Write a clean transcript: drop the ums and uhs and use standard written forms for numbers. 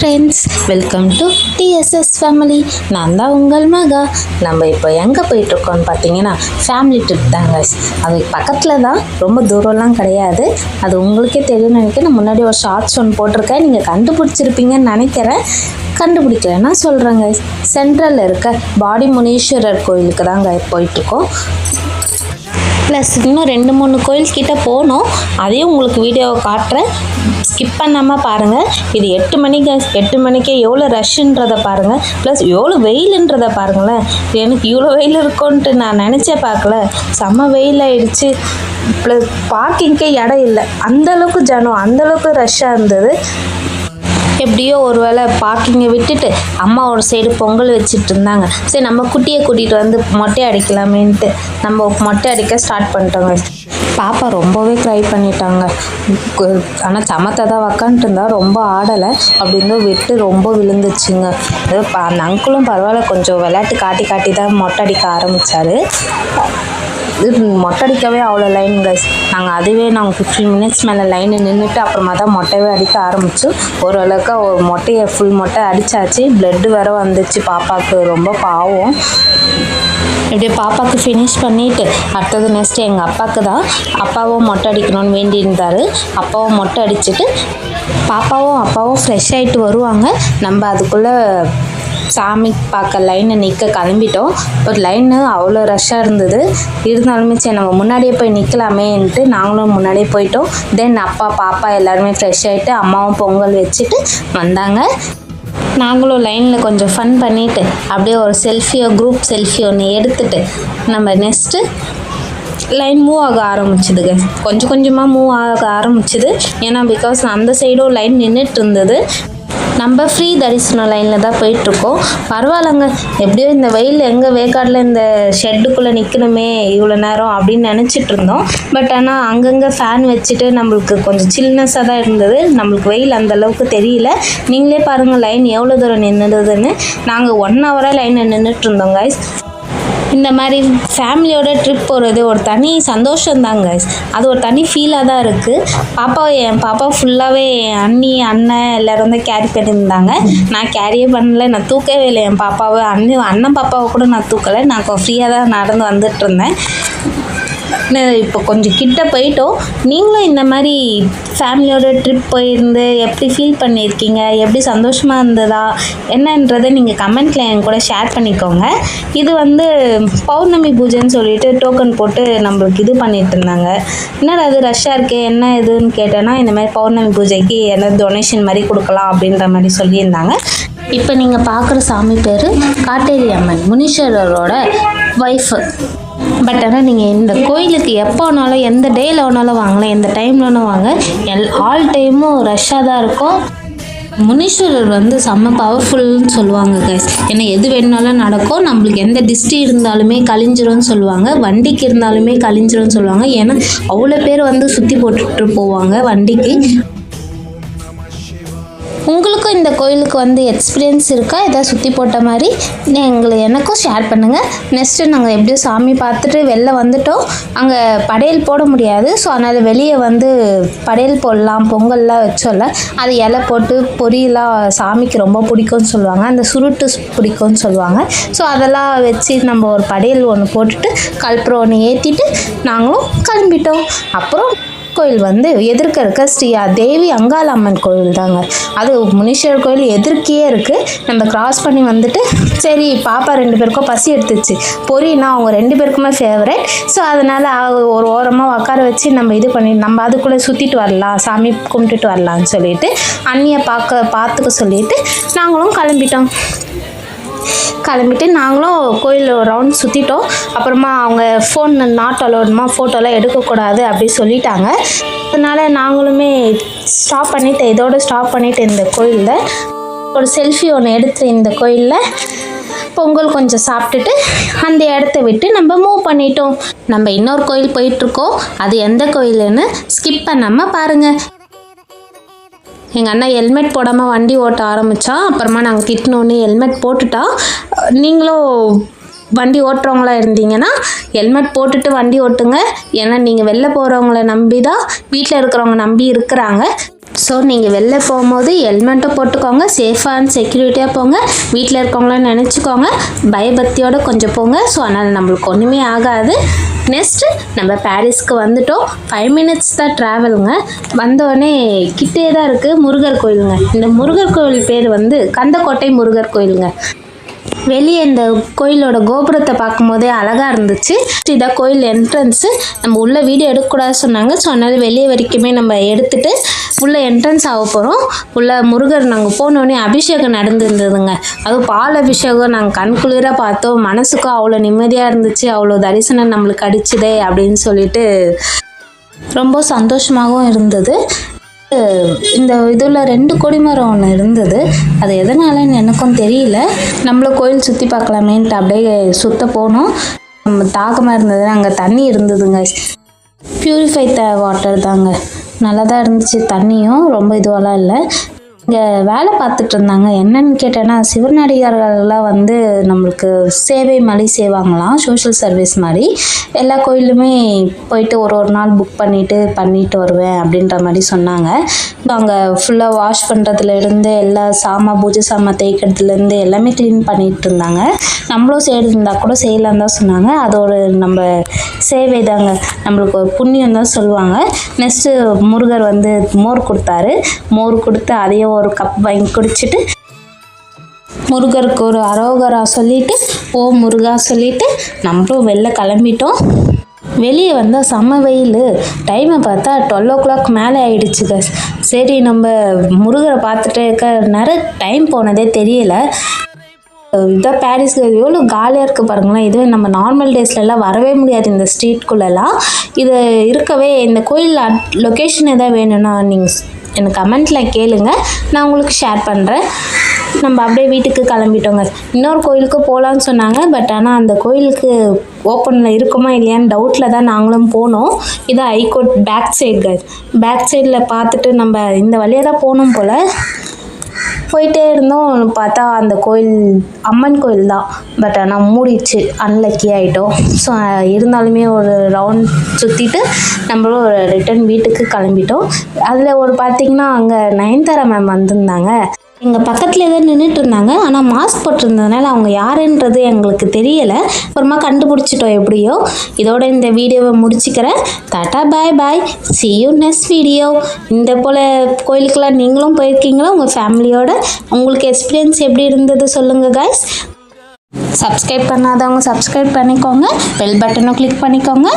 Friends, welcome to TDS family. நான் தான் உங்கள் மகா. நம்ம இப்போ எங்கே போயிட்டுருக்கோன்னு பார்த்தீங்கன்னா ஃபேமிலி ட்ரிப் தாங்க. அது பக்கத்தில் தான், ரொம்ப தூரம்லாம் கிடையாது. அது உங்களுக்கே தெரியும்னு நினைக்கிறேன். நான் முன்னாடி ஒரு ஷார்ட்ஸ் ஒன்று போட்டிருக்கேன், நீங்கள் கண்டுபிடிச்சிருப்பீங்கன்னு நினைக்கிறேன். கண்டுபிடிக்கலன்னா சொல்கிறேங்க. சென்ட்ரலில் இருக்க பாடி முனீஸ்வரர் கோயிலுக்கு தாங்க போயிட்டுருக்கோம். ப்ளஸ் இன்னும் 2-3 கோயில்கிட்ட போனோம். அதையும் உங்களுக்கு வீடியோவை காட்டுறேன், ஸ்கிப் பண்ணாமல் பாருங்கள். இது 8 மணிக்கு 8 மணிக்கே எவ்வளோ ரஷ்ன்றதை பாருங்கள். ப்ளஸ் எவ்வளோ வெயிலுன்றதை பாருங்களேன். எனக்கு இவ்வளோ வெயில் இருக்கும்ன்ட்டு நான் நினச்சே பார்க்கல. செம்ம வெயில் ஆயிடுச்சு. ப்ளஸ் பார்க்கிங்கே இடம் இல்லை, அந்தளவுக்கு ஜனம், அந்தளவுக்கு ரஷ்ஷாக இருந்தது. எப்படியோ ஒரு வேளை பார்க்கிங்கை விட்டுட்டு அம்மா ஒரு சைடு பொங்கல் வச்சுட்டு இருந்தாங்க. சரி, நம்ம குட்டியை கூட்டிகிட்டு வந்து மொட்டை அடிக்கலாமேன்ட்டு நம்ம மொட்டை அடிக்க ஸ்டார்ட் பண்ணிட்டோங்க. பாப்பா ரொம்பவே க்ரை பண்ணிட்டாங்க. ஆனால் சமத்தை தான் உக்காந்துட்டு இருந்தா, ரொம்ப ஆடலை. அப்படி இருந்தும் விட்டு ரொம்ப விழுந்துச்சுங்க. அந்த அங்கிளும் பரவாயில்ல, கொஞ்சம் விளையாட்டு காட்டி காட்டி தான் மொட்டை அடிக்க ஆரம்பித்தார். மொட்டை அடிக்கவே அவ்வளோ லைன் கைஸ். நாங்கள் 15 மினிட்ஸ் மேலே லைனு நின்றுட்டு அப்புறமா தான் மொட்டையே அடிக்க ஆரம்பித்தோம். ஓரளவுக்கு ஒரு மொட்டையை ஃபுல் மொட்டை அடித்தாச்சு. ப்ளட்டு வேறு வந்துச்சு பாப்பாவுக்கு, ரொம்ப பாவம். இப்படியே பாப்பாவுக்கு ஃபினிஷ் பண்ணிவிட்டு அடுத்தது நெக்ஸ்ட்டு எங்கள் அப்பாவுக்கு தான். அப்பாவும் மொட்டை அடிக்கணும்னு வேண்டியிருந்தார். அப்பாவும் மொட்டை அடிச்சுட்டு பாப்பாவும் அப்பாவும் ஃப்ரெஷ் ஆகிட்டு வருவாங்க. நம்ம அதுக்குள்ளே சாமி பார்க்க லைனை நிற்க கிளம்பிட்டோம். ஒரு லைனு அவ்வளோ ரஷ்ஷாக இருந்தது. இருந்தாலுமே சரி நம்ம முன்னாடியே போய் நிற்கலாமேன்ட்டு நாங்களும் முன்னாடியே போயிட்டோம். தென் அப்பா பாப்பா எல்லாருமே ஃப்ரெஷ் ஆகிட்டு அம்மாவும் பொங்கல் வச்சுட்டு வந்தாங்க. நாங்களும் லைனில் கொஞ்சம் ஃபன் பண்ணிவிட்டு அப்படியே ஒரு குரூப் செல்ஃபி ஒன்று எடுத்துகிட்டு நம்ம நெக்ஸ்ட்டு லைன் மூவ் ஆக ஆரம்பிச்சுதுங்க. கொஞ்சம் கொஞ்சமாக மூவ் ஆக ஆரம்பிச்சுது. ஏன்னா பிகாஸ் அந்த சைடும் லைன் நின்றுட்டு இருந்தது. நம்ம ஃப்ரீ தரிசனம் லைனில் தான் போயிட்டுருக்கோம். பரவாயில்லைங்க, எப்படியோ இந்த வெயில் எங்கள் வேக்காடில் இந்த ஷெட்டுக்குள்ளே நிற்கணுமே இவ்வளோ நேரம் அப்படின்னு நினச்சிட்டு இருந்தோம். பட் ஆனால் அங்கங்கே ஃபேன் வச்சுட்டு நம்மளுக்கு கொஞ்சம் சில்னஸாக தான் இருந்தது. நம்மளுக்கு வெயில் அந்தளவுக்கு தெரியல. நீங்களே பாருங்கள் லைன் எவ்வளோ தூரம் நின்றுதுன்னு. நாங்கள் 1 ஹவராக லைனில் நின்றுட்டு இருந்தோம் கைஸ். இந்த மாதிரி ஃபேமிலியோட ட்ரிப் போகிறது ஒரு தனி சந்தோஷம்தாங்க. அது ஒரு தனி ஃபீலாக தான் இருக்குது. என் பாப்பா ஃபுல்லாகவே என் அண்ணி அண்ணன் எல்லோரும் தான் கேரி பண்ணியிருந்தாங்க. நான் கேரியே பண்ணல, நான் தூக்கவே இல்லை என் பாப்பாவை. அண்ணன் பாப்பாவை கூட நான் தூக்கலை. நான் ஃப்ரீயாக தான் நடந்து வந்துட்டு இருந்தேன். இப்போ கொஞ்சம் கிட்ட போயிட்டோம். நீங்களும் இந்த மாதிரி ஃபேமிலியோட ட்ரிப் போயிருந்து எப்படி ஃபீல் பண்ணியிருக்கீங்க, எப்படி சந்தோஷமாக இருந்ததா என்னன்றதை நீங்கள் கமெண்ட்டில் என் கூட ஷேர் பண்ணிக்கோங்க. இது பௌர்ணமி பூஜைன்னு சொல்லிட்டு டோக்கன் போட்டு நம்மளுக்கு இது பண்ணிட்டு இருந்தாங்க. என்னடா அது ரஷ்ஷாக இருக்கே என்ன இதுன்னு கேட்டேன்னா, இந்த மாதிரி பௌர்ணமி பூஜைக்கு என்ன டொனேஷன் மாதிரி கொடுக்கலாம் அப்படின்ற மாதிரி சொல்லியிருந்தாங்க. இப்போ நீங்கள் பார்க்குற சாமி பேர் காட்டேரி அம்மன், முனீஸ்வரரோட ஒய்ஃபு. பட் ஆனால் நீங்கள் இந்த கோயிலுக்கு எப்போ வேணாலும் எந்த டேயில் வேணாலும் வாங்கலாம், எந்த டைம்லனாலும் வாங்க. ஆல் டைமும் ரஷ்ஷாக தான் இருக்கும். முனீஸ்வரர் செம்ம பவர்ஃபுல்னு சொல்லுவாங்க கைஸ். ஏன்னா எது வேணுனாலும் நடக்கும். நம்மளுக்கு எந்த டிஸ்ட்ரி இருந்தாலுமே கழிஞ்சிரும்னு சொல்லுவாங்க, வண்டிக்கு இருந்தாலுமே கழிஞ்சிரும்னு சொல்லுவாங்க. ஏன்னா அவ்வளோ பேர் சுற்றி போட்டுட்டு போவாங்க வண்டிக்கு. உங்களுக்கும் இந்த கோயிலுக்கு எக்ஸ்பீரியன்ஸ் இருக்கா, எதாவது சுற்றி போட்ட மாதிரி எனக்கும் ஷேர் பண்ணுங்கள். நெக்ஸ்ட்டு நாங்கள் எப்படியும் சாமி பார்த்துட்டு வெளில வந்துட்டோம். அங்கே படையல் போட முடியாது. ஸோ அதனால் வெளியே படையல் போடலாம், பொங்கல்லாம் வச்சோல்ல, அது இலை போட்டு பொரியெல்லாம் சாமிக்கு ரொம்ப பிடிக்கும்னு சொல்லுவாங்க. அந்த சுருட்டு பிடிக்கும்னு சொல்லுவாங்க. ஸோ அதெல்லாம் வச்சு நம்ம ஒரு படையல் ஒன்று போட்டுட்டு கற்பூரம் ஒன்று ஏற்றிட்டு நாங்களும் கிளம்பிட்டோம். அப்புறம் கோயில் எதிர்க்க இருக்க ஸ்ரீ தேவி அங்காளம்மன் கோயில் தாங்க. அது முனீஸ்வரர் கோயில் எதிர்க்கையே இருக்குது. நம்ம கிராஸ் பண்ணி சரி பாப்பா 2 பேருக்கும் பசி எடுத்துச்சு. பொரினா அவங்க 2 பேருக்குமே ஃபேவரட். ஸோ அதனால் ஒரு ஓரமாக உட்கார வச்சு நம்ம அதுக்குள்ளே சுற்றிட்டு வரலாம், சாமி கும்பிட்டுட்டு வரலான்னு சொல்லிட்டு அண்ணியை பார்த்துக்க சொல்லிட்டு நாங்களும் கிளம்பிட்டு நாங்களும் கோயில் ரவுண்ட் சுற்றிட்டோம். அப்புறமா அவங்க ஃபோன் நாட் அலோடுமா, ஃபோட்டோலாம் எடுக்கக்கூடாது அப்படி சொல்லிட்டாங்க. அதனால் நாங்களுமே ஸ்டாப் பண்ணிவிட்டு இந்த கோயிலில் ஒரு செல்ஃபி ஒன்று எடுத்து இந்த கோயிலில் பொங்கல் கொஞ்சம் சாப்பிட்டுட்டு அந்த இடத்த விட்டு நம்ம மூவ் பண்ணிட்டோம். நம்ம இன்னொரு கோயில் போயிட்டுருக்கோம். அது எந்த கோயிலுன்னு ஸ்கிப் பண்ணாமல் பாருங்கள். எங்கள் அண்ணா ஹெல்மெட் போடாமல் வண்டி ஓட்ட ஆரம்பித்தான். அப்புறமா நாங்கள் திட்டினோன்னே ஹெல்மெட் போட்டுட்டா. நீங்களும் வண்டி ஓட்டுறவங்களா இருந்தீங்கன்னா ஹெல்மெட் போட்டுட்டு வண்டி ஓட்டுங்க. ஏன்னா நீங்கள் வெளில போகிறவங்கள நம்பி தான் வீட்டில் இருக்கிறவங்க நம்பி இருக்கிறாங்க. ஸோ நீங்கள் வெளில போகும்போது ஹெல்மெட்டும் போட்டுக்கோங்க, சேஃபாக அண்ட் செக்யூரிட்டியாக போங்க, வீட்டில் இருக்கவங்களாம் நினச்சிக்கோங்க, பயபக்தியோடு கொஞ்சம் போங்க. ஸோ அதனால் நம்மளுக்கு ஒன்றுமே ஆகாது. நெக்ஸ்ட்டு நம்ம பாரிஸ்க்கு வந்துட்டோம். 5 மினிட்ஸ் தான் ட்ராவலுங்க. வந்தோடனே கிட்டே தான் இருக்குது முருகர் கோயிலுங்க. இந்த முருகர் கோயில் பேர் வந்து கந்தக்கோட்டை முருகர் கோயிலுங்க. வெளியே இந்த கோயிலோட கோபுரத்தை பார்க்கும்போதே அழகாக இருந்துச்சு. இதான் கோயில் என்ட்ரன்ஸு. நம்ம உள்ளே வீடியோ எடுக்கக்கூடாது சொன்னாங்க. ஸோ அதனால் வெளியே வரைக்குமே நம்ம எடுத்துகிட்டு உள்ளே என்ட்ரன்ஸ் ஆக போகிறோம். உள்ள முருகர் நாங்கள் போனோடனே அபிஷேகம் நடந்துருந்ததுங்க. அதுவும் பால் அபிஷேகம் நாங்கள் கண்குளிராக பார்த்தோம். மனசுக்கும் அவ்வளோ நிம்மதியாக இருந்துச்சு. அவ்வளோ தரிசனம் நம்மளுக்கு அடிச்சுதே அப்படின்னு சொல்லிட்டு ரொம்ப சந்தோஷமாகவும் இருந்தது. இந்த இதில் 2 கொடிமரம் ஒன்று இருந்தது. அது எதனாலன்னு எனக்கும் தெரியல. நம்மளும் கோயில் சுற்றி பார்க்கலாமேன்ட்டு அப்படியே சுற்ற போனோம். நம்ம தாகமாக இருந்தது. அங்கே தண்ணி இருந்ததுங்க. பியூரிஃபை வாட்டர் தாங்க. நல்லா தான் இருந்துச்சு. தண்ணியும் ரொம்ப இதுவெல்லாம் இல்லை. இங்கே வேலை பார்த்துட்டு இருந்தாங்க. என்னன்னு கேட்டேன்னா சிவனடியார்கள்லாம் வந்து நம்மளுக்கு சேவை மாதிரி செய்வாங்களாம். சோஷியல் சர்வீஸ் மாதிரி. எல்லா கோயிலுமே போயிட்டு ஒரு நாள் புக் பண்ணிட்டு வருவேன் அப்படின்ற மாதிரி சொன்னாங்க. அங்கே ஃபுல்லாக வாஷ் பண்ணுறதுலேருந்து எல்லா பூஜை சாமான் தேய்க்கிறதுலேருந்து எல்லாமே க்ளீன் பண்ணிகிட்டு இருந்தாங்க. நம்மளும் செய்யறதுருந்தா கூட செய்யலாம் தான் சொன்னாங்க. அதோட நம்ம சேவை தாங்க, நம்மளுக்கு ஒரு புண்ணியம் தான் சொல்லுவாங்க. நெக்ஸ்ட்டு முருகர் வந்து மோர் கொடுத்தாரு. மோர் கொடுத்து அதையும் ஒரு கப் வாங்கி குடிச்சிட்டு முருகருக்கு ஒரு அரோகரா சொல்லிட்டு ஓ முருகா சொல்லிட்டு நம்மளும் வெளில கிளம்பிட்டோம். வெளியே வந்தால் செம்ம வெயில். டைமை பார்த்தா 12 o'clock மேலே ஆயிடுச்சுங்க. சரி நம்ம முருகரை பார்த்துட்டு நிறைய டைம் போனதே தெரியல. இதான் பாரிஸ் எவ்வளோ காலியாக இருக்குது பாருங்களேன். இதுவே நம்ம நார்மல் டேஸ்லலாம் வரவே முடியாது இந்த ஸ்ட்ரீட்குள்ளெல்லாம். இது இருக்கவே இந்த கோயில் லொக்கேஷன் எதாவது வேணும்னா நீங்கள் எனக்கு கமெண்ட்டில் கேளுங்க, நான் உங்களுக்கு ஷேர் பண்ணுறேன். நம்ம அப்படியே வீட்டுக்கு கிளம்பிட்டோங்க. இன்னொரு கோயிலுக்கு போகலான்னு சொன்னாங்க. பட் ஆனால் அந்த கோயிலுக்கு ஓப்பனில் இருக்குமா இல்லையான்னு டவுட்டில் தான் நாங்களும் போனோம். இதான் ஐகோர்ட் பேக் சைடு. பேக் சைடில் பார்த்துட்டு நம்ம இந்த வழியாக தான் போகணும் போல். போயிட்டே இருந்தோம். பார்த்தா அந்த கோயில் அம்மன் கோயில் தான். பட் ஆனால் மூடிடுச்சு. அன்லக்கி ஆகிட்டோம். ஸோ இருந்தாலுமே ஒரு ரவுண்ட் சுற்றிட்டு நம்மளும் ஒரு ரிட்டன் வீட்டுக்கு கிளம்பிட்டோம். அதில் பார்த்திங்கன்னா அங்கே நயன்தாரா மேம் வந்திருந்தாங்க. எங்கள் பக்கத்தில் தான் நின்றுட்டு இருந்தாங்க. ஆனால் மாஸ்க் போட்டிருந்ததுனால அவங்க யாருன்றது எங்களுக்கு தெரியலை. அப்புறமா கண்டுபிடிச்சிட்டோம் எப்படியோ. இதோட இந்த வீடியோவை முடிச்சுக்கிறேன். Tata bye bye. see you next video. இந்த போல் கோயிலுக்கெல்லாம் நீங்களும் போயிருக்கீங்களா உங்கள் ஃபேமிலியோட? உங்களுக்கு எக்ஸ்பீரியன்ஸ் எப்படி இருந்தது சொல்லுங்கள் guys. சப்ஸ்கிரைப் பண்ணாதவங்க சப்ஸ்கிரைப் பண்ணிக்கோங்க. பெல் பட்டனும் கிளிக் பண்ணிக்கோங்க.